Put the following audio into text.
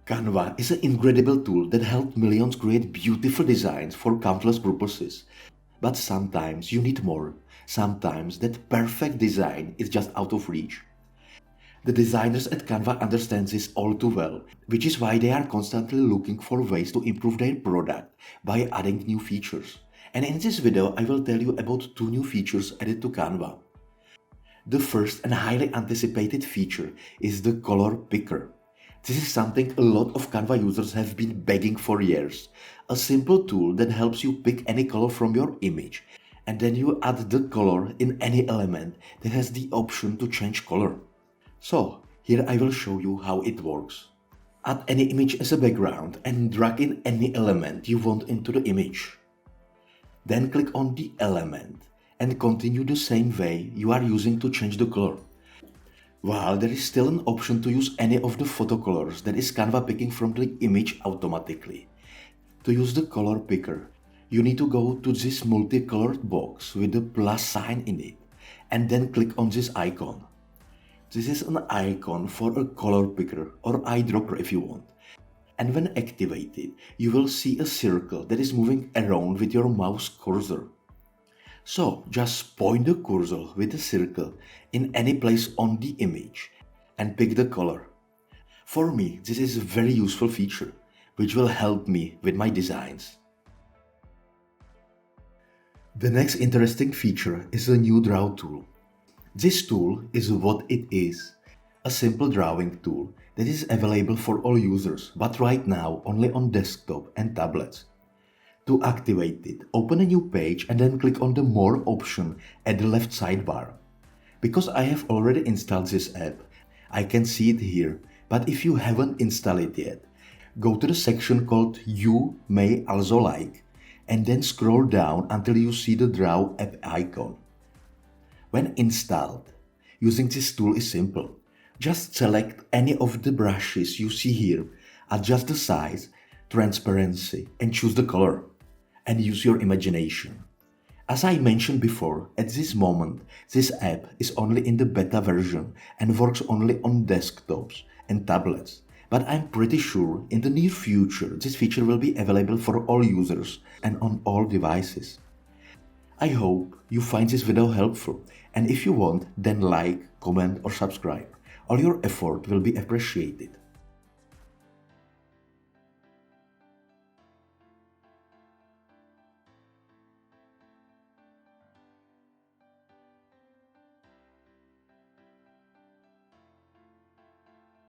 Canva is an incredible tool that helps millions create beautiful designs for countless purposes. But sometimes you need more. Sometimes that perfect design is just out of reach. The designers at Canva understand this all too well, which is why they are constantly looking for ways to improve their product by adding new features. And in this video, I will tell you about two new features added to Canva. The first and highly anticipated feature is the color picker. This is something a lot of Canva users have been begging for years. A simple tool that helps you pick any color from your image, and then you add the color in any element that has the option to change color. So, here I will show you how it works. Add any image as a background and drag in any element you want into the image. Then click on the element and continue the same way you are using to change the color. While there is still an option to use any of the photo colors that is Canva picking from the image automatically. To use the color picker, you need to go to this multicolored box with the plus sign in it and then click on this icon. This is an icon for a color picker or eyedropper if you want. And when activated, you will see a circle that is moving around with your mouse cursor. So just point the cursor with the circle in any place on the image and pick the color. For me, this is a very useful feature, which will help me with my designs. The next interesting feature is a new draw tool. This tool is what it is, a simple drawing tool that is available for all users, but right now only on desktop and tablets. To activate it, open a new page and then click on the More option at the left sidebar. Because I have already installed this app, I can see it here, but if you haven't installed it yet, go to the section called You May Also Like and then scroll down until you see the Draw app icon. When installed, using this tool is simple. Just select any of the brushes you see here, adjust the size, transparency, and choose the color. And use your imagination. As I mentioned before, at this moment, this app is only in the beta version and works only on desktops and tablets. But I'm pretty sure in the near future, this feature will be available for all users and on all devices. I hope you find this video helpful, and if you want, then like, comment or subscribe. All your effort will be appreciated.